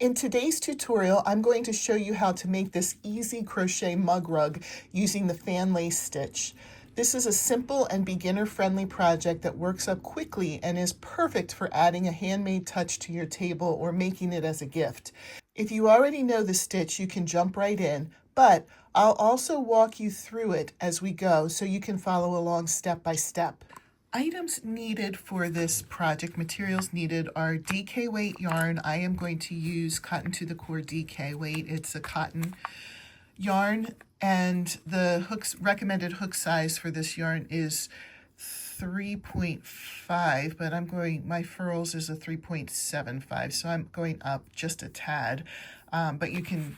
In today's tutorial, I'm going to show you how to make this easy crochet mug rug using the fan lace stitch. This is a simple and beginner-friendly project that works up quickly and is perfect for adding a handmade touch to your table or making it as a gift. If you already know the stitch, you can jump right in, but I'll also walk you through it as we go so you can follow along step by step. Items needed for this project, materials needed, are DK weight yarn. I am going to use Cotton to the Core DK weight. It's a cotton yarn, and the recommended hook size for this yarn is 3.5, but my furls is a 3.75, so I'm going up just a tad. But you can,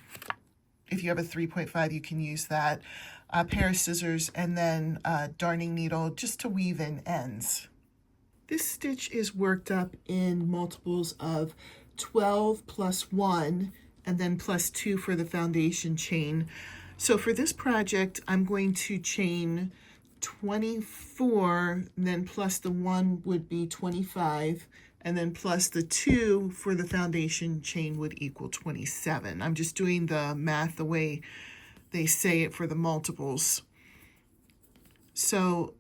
if you have a 3.5, you can use that. A pair of scissors, and then a darning needle just to weave in ends. This stitch is worked up in multiples of 12 plus 1 and then plus 2 for the foundation chain. So for this project, I'm going to chain 24, and then plus the 1 would be 25, and then plus the 2 for the foundation chain would equal 27. I'm just doing the math the way they say it for the multiples. So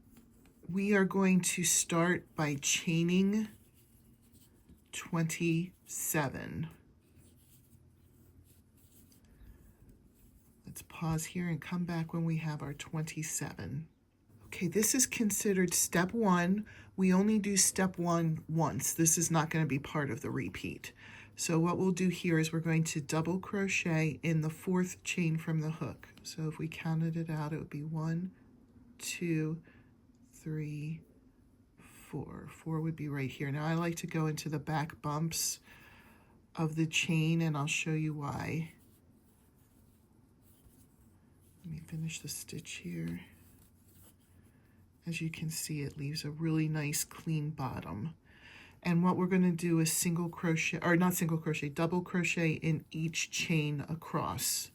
we are going to start by chaining 27. Let's pause here and come back when we have our 27. Okay, this is considered step 1. We only do step 1 once. This is not going to be part of the repeat. So what we'll do here is we're going to double crochet in the 4th chain from the hook. So if we counted it out, it would be 1, 2, 3, 4. 4 would be right here. Now I like to go into the back bumps of the chain, and I'll show you why. Let me finish the stitch here. As you can see, it leaves a really nice clean bottom. And what we're going to do is single crochet, or not single crochet, double crochet in each chain across.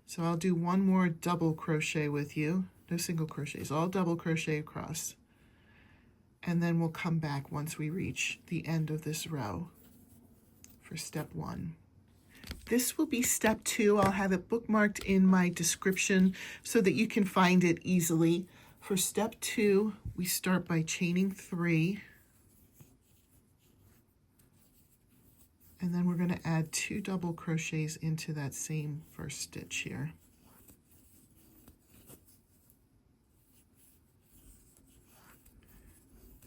So I'll do one more double crochet with you. No single crochets, all double crochet across. And then we'll come back once we reach the end of this row for step 1. This will be step 2. I'll have it bookmarked in my description so that you can find it easily. For step 2, we start by chaining 3. And then we're going to add 2 double crochets into that same first stitch here.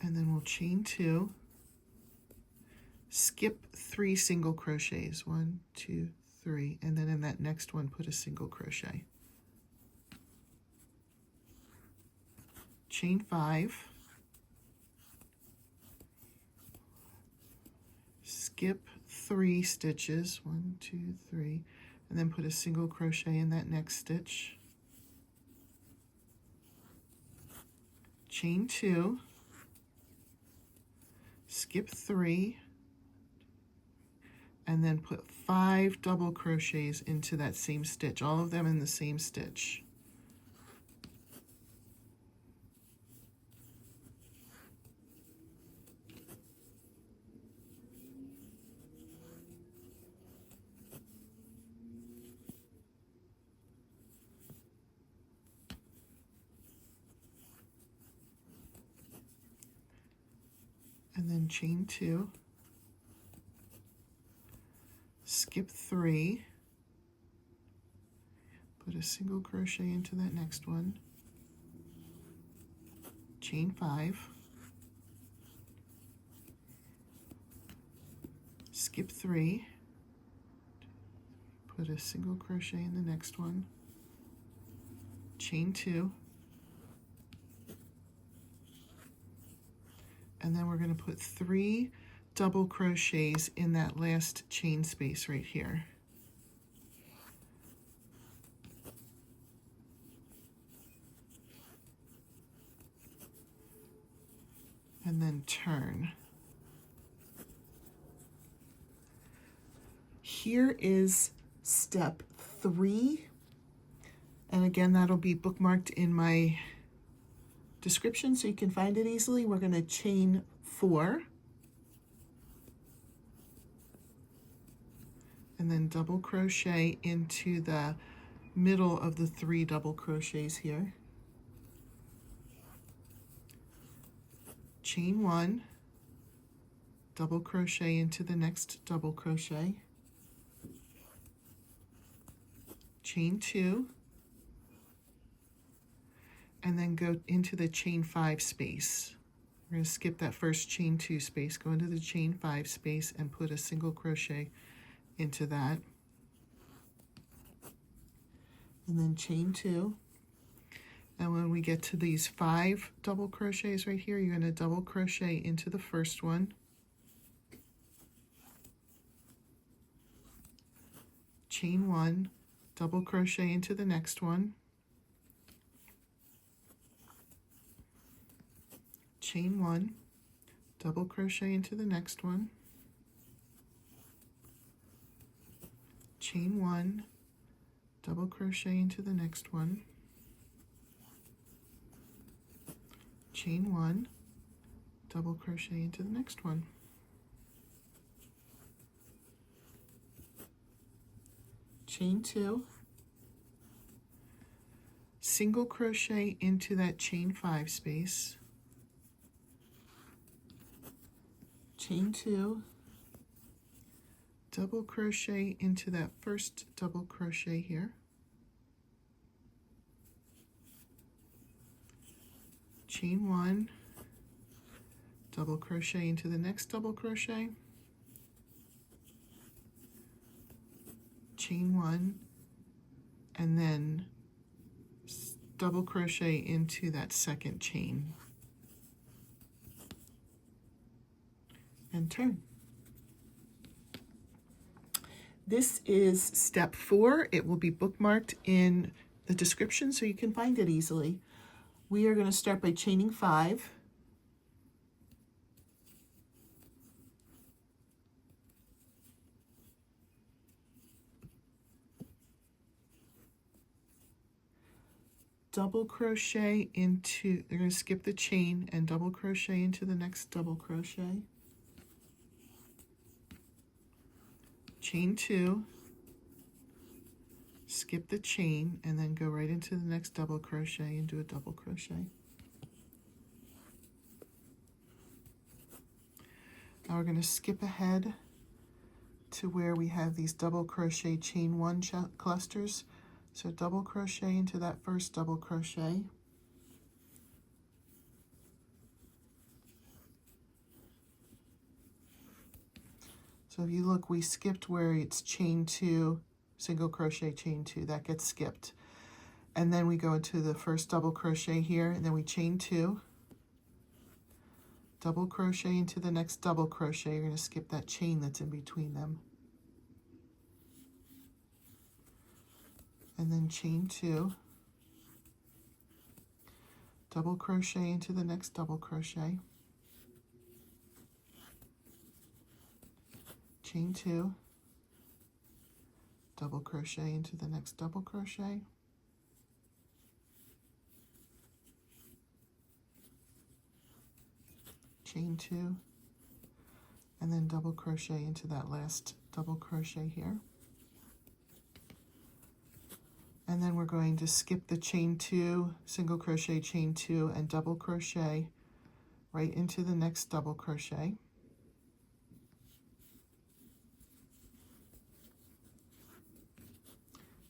And then we'll chain 2, skip 3 single crochets, 1, 2, 3, and then in that next one put a single crochet. Chain 5, skip 3 stitches, 1, 2, 3, and then put a single crochet in that next stitch. Chain 2, skip 3, and then put 5 double crochets into that same stitch, all of them in the same stitch. And then chain 2, skip 3, put a single crochet into that next one, chain 5, skip 3, put a single crochet in the next one, chain 2, and then we're going to put 3 double crochets in that last chain space right here. And then turn. Here is step 3. And again, that'll be bookmarked in my description so you can find it easily. We're going to chain 4, and then double crochet into the middle of the 3 double crochets here. Chain 1, double crochet into the next double crochet, chain 2, and then go into the chain 5 space. We're going to skip that first chain 2 space, go into the chain 5 space and put a single crochet into that, and then chain 2. And when we get to these 5 double crochets right here, you're going to double crochet into the first one, chain 1, double crochet into the next one, chain 1, double crochet into the next one, chain 1, double crochet into the next one, chain 1, double crochet into the next one, chain 2, single crochet into that chain 5 space, chain 2, double crochet into that first double crochet here, chain 1, double crochet into the next double crochet, chain 1, and then double crochet into that second chain and turn. This is step 4. It will be bookmarked in the description so you can find it easily. We are going to start by chaining 5. Double crochet into, they're going to skip the chain and double crochet into the next double crochet. Chain 2, skip the chain, and then go right into the next double crochet and do a double crochet. Now we're going to skip ahead to where we have these double crochet chain 1 clusters. So double crochet into that first double crochet, so if you look, we skipped where it's chain 2, single crochet, chain 2, that gets skipped. And then we go into the first double crochet here, and then we chain 2, double crochet into the next double crochet. You're going to skip that chain that's in between them. And then chain 2, double crochet into the next double crochet, chain 2, double crochet into the next double crochet, chain 2, and then double crochet into that last double crochet here. And then we're going to skip the chain 2, single crochet, chain 2, and double crochet right into the next double crochet.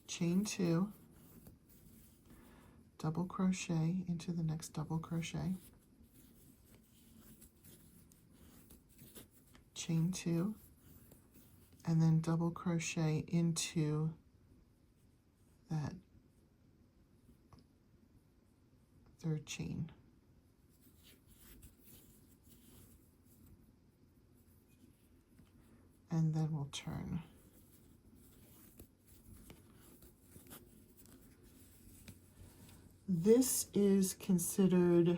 Chain 2, double crochet into the next double crochet, chain 2, and then double crochet into that third chain. And then we'll turn. This is considered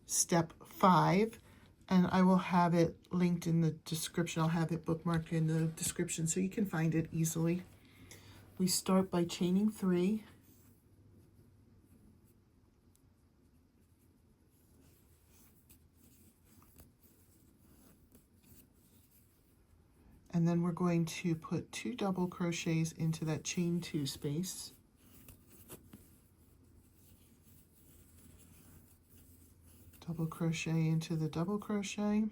step 5, and I will have it linked in the description. I'll have it bookmarked in the description so you can find it easily. We start by chaining 3, And then we're going to put 2 double crochets into that chain 2 space. Double crochet into the double crochet.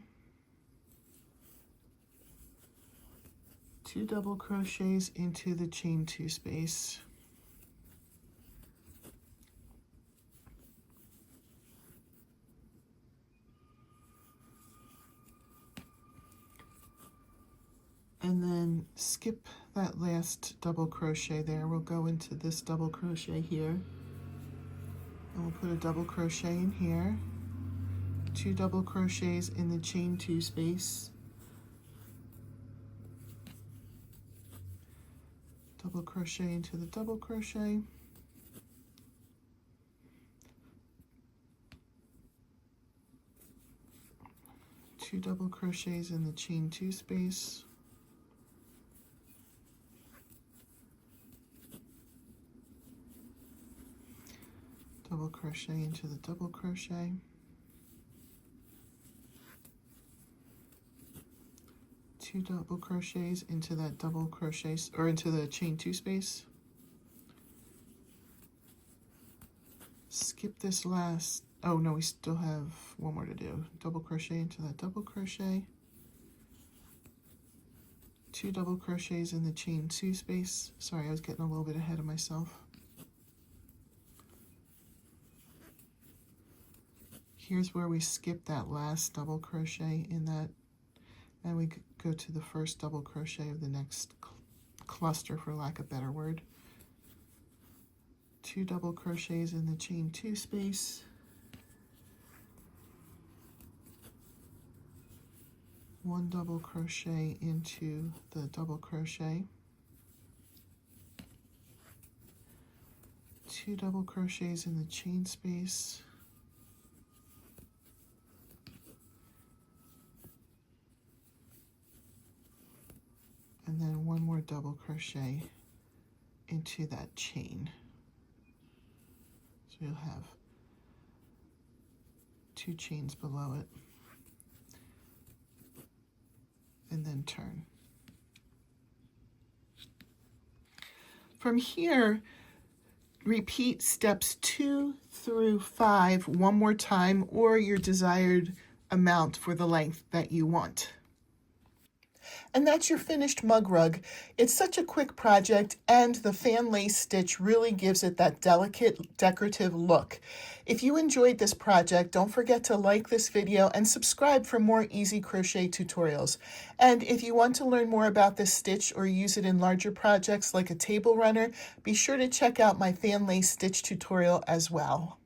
2 double crochets into the chain 2 space. And then skip that last double crochet there. We'll go into this double crochet here. And we'll put a double crochet in here. 2 double crochets in the chain 2 space. Double crochet into the double crochet. Two double crochets in the chain 2 space. Double crochet into the double crochet. 2 double crochets into that double crochet, or into the chain 2 space. Skip this last, oh no, we still have one more to do. Double crochet into that double crochet. 2 double crochets in the chain 2 space. Sorry, I was getting a little bit ahead of myself. Here's where we skip that last double crochet in that, and we go to the first double crochet of the next cluster, for lack of a better word. 2 double crochets in the chain 2 space. 1 double crochet into the double crochet. 2 double crochets in the chain space. And then 1 more double crochet into that chain. So you'll have 2 chains below it. And then turn. From here, repeat steps 2 through 5 one more time, or your desired amount for the length that you want. And that's your finished mug rug. It's such a quick project, and the fan lace stitch really gives it that delicate, decorative look. If you enjoyed this project, don't forget to like this video and subscribe for more easy crochet tutorials. And if you want to learn more about this stitch or use it in larger projects like a table runner, be sure to check out my fan lace stitch tutorial as well.